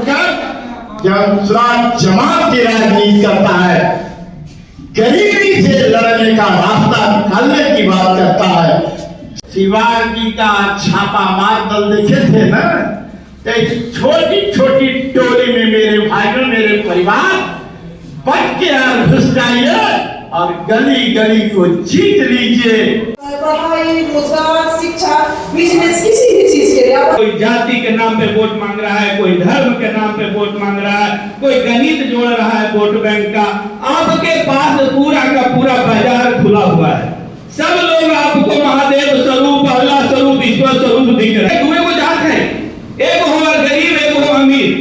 जब जमात की राजनीति करता है, गरीबी से लड़ने का रास्ता निकालने की बात करता है। शिवाजी का छापा मार दल देखे थे ना, छोटी छोटी टोली में मेरे भाइयों, मेरे परिवार बच के और घुस जाइए और गली गली को जीत लीजिए। पढ़ाई, रोजगार, शिक्षा, बिजनेस, किसी भी चीज के लिए कोई जाति के नाम पे वोट मांग रहा है, कोई धर्म के नाम पे वोट मांग रहा है, कोई गणित जोड़ रहा है वोट बैंक का। आपके पास पूरा का पूरा बाजार खुला हुआ है। सब लोग आपको महादेव स्वरूप, अल्लाह स्वरूप, ईश्वर स्वरूप दिख रहे हैं। तुम्हें को जात है, एक हो गरीब, एक हो अमीर,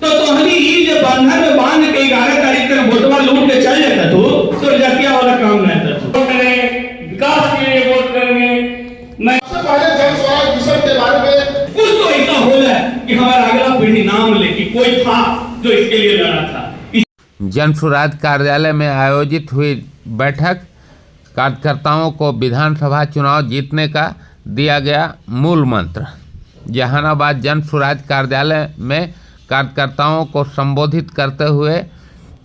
तो तोहनी ई जे बंधन में बांध के 11 तारीख तक वोटवा लूट के चल जाता तो जातिया वाला काम नहीं था। विकास के लिए वोट करेंगे। मैं सबसे पहले जन स्वराज मिशन के बारे में कुछ तो ऐसा हो जाए कि हमारा अगला पीढ़ी नाम ले कि कोई था जो इसके लिए लड़ा था। जन स्वराज कार्यालय में आयोजित हुई बैठक कार्यकर्ताओं को विधानसभा चुनाव जीतने का दिया गया मूल मंत्र। जहानाबाद जन स्वराज कार्यालय में कार्यकर्ताओं को संबोधित करते हुए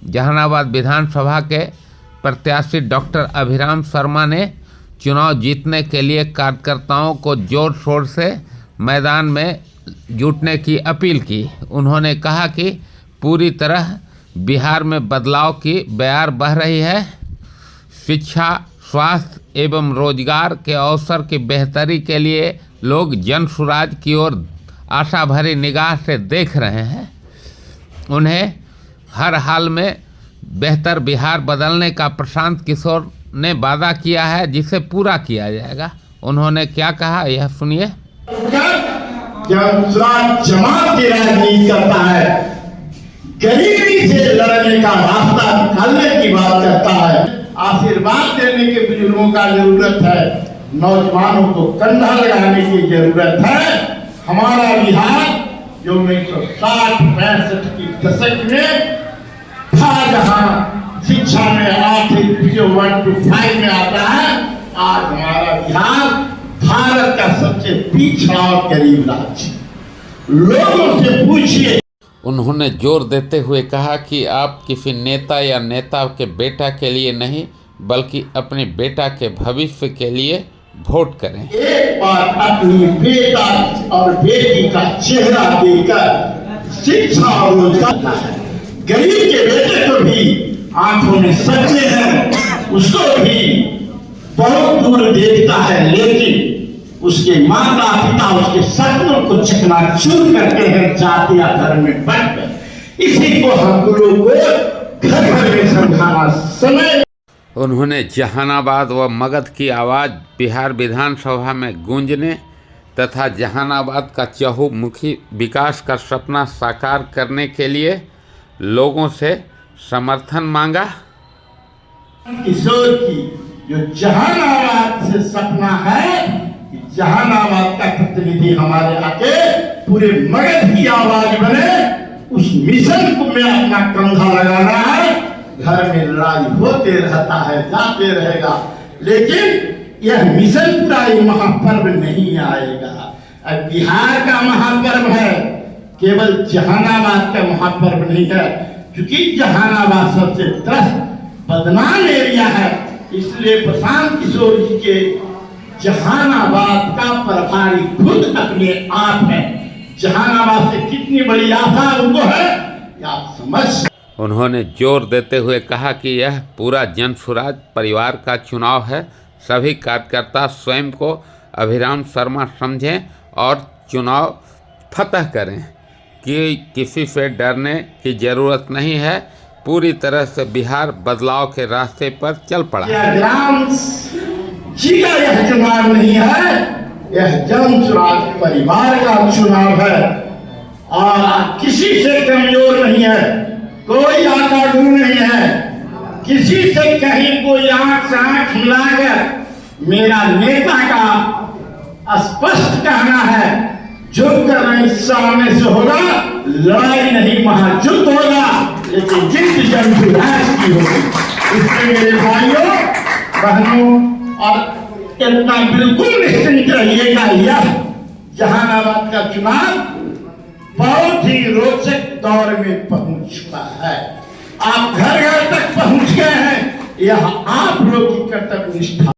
जहानाबाद विधानसभा के प्रत्याशी डॉक्टर अभिराम शर्मा ने चुनाव जीतने के लिए कार्यकर्ताओं को जोर शोर से मैदान में जुटने की अपील की। उन्होंने कहा कि पूरी तरह बिहार में बदलाव की बयार बह रही है। शिक्षा, स्वास्थ्य एवं रोजगार के अवसर की बेहतरी के लिए लोग जन स्वराज की ओर आशा भरी निगाह से देख रहे हैं। उन्हें हर हाल में बेहतर बिहार बदलने का प्रशांत किशोर ने वादा किया है, जिसे पूरा किया जाएगा। उन्होंने क्या कहा, यह सुनिए। जब स्वराज जमात की राजनीति करता है, गरीबी से लड़ने का रास्ता निकालने की बात करता है, आशीर्वाद देने के बुजुर्गों का जरूरत है, नौजवानों को कंधा लगाने की जरूरत है। हमारा बिहार जो 1960-65 की दशक में था, जहाँ शिक्षा में 8 जो 1 to 5 में आता है, आज हमारा बिहार भारत का सबसे पिछड़ा और गरीब राज्य। लोगों से पूछिए। उन्होंने जोर देते हुए कहा कि आप किसी नेता या नेता के बेटा के लिए नहीं, बल्कि अपने बेटा के भविष्य के लिए वोट करें। एक बार अपनी बेटा और बेटी का चेहरा देखकर शिक्षा और रोजगार है। गरीब के बेटे को भी आंखों में सपने हैं, उसको भी बहुत दूर देखता है, लेकिन उसके माता पिता उसके सपनों को चकनाचूर करते हैं जाति या धर्म में बंटकर। इसी को हम लोगों को घर घर में समझाना समय। उन्होंने जहानाबाद व मगध की आवाज़ बिहार विधानसभा में गूंजने तथा जहानाबाद का चहुमुखी विकास का सपना साकार करने के लिए लोगों से समर्थन मांगा। किशोर की जो जहानाबाद से सपना है, जहानाबाद का प्रतिनिधि हमारे आके पूरे मगध की आवाज बने, उस मिशन को में अपना कंधा लगाना है। घर में लड़ाई होते रहता है, जाते रहेगा, लेकिन यह मिशन पूरा ये महापर्व नहीं आएगा। अब बिहार का महापर्व है, केवल जहानाबाद का महापर्व नहीं है, क्योंकि जहानाबाद सबसे त्रस्त बदनाम एरिया है। इसलिए प्रशांत किशोर जी के जहानाबाद का प्रभारी खुद अपने आप है। जहानाबाद से कितनी बड़ी आशा उनको है, आप समझ। उन्होंने जोर देते हुए कहा कि यह पूरा जन स्वराज परिवार का चुनाव है। सभी कार्यकर्ता स्वयं को अभिराम शर्मा समझें और चुनाव फतह करें कि किसी से डरने की जरूरत नहीं है। पूरी तरह से बिहार बदलाव के रास्ते पर चल पड़ा। अभिराम जी का यह चुनाव नहीं है, यह जन स्वराज परिवार का चुनाव है और किसी से कमजोर नहीं है, कोई आका गुरु नहीं है। किसी से कहीं कोई आंख से आंख मिलाकर मेरा नेता का स्पष्ट कहना है, जो करना सामने से होगा, लड़ाई नहीं महायुद्ध होगा, लेकिन जिस जन स्वराज की होगी। इसलिए मेरे भाइयों बहनों और इतना बिल्कुल निश्चिंत रहिएगा, यह जहानाबाद का चुनाव बहुत ही रोचक दौर में पहुंच चुका है। आप घर घर तक पहुंच गए हैं। यह आप लोग की कर्तव्य निष्ठा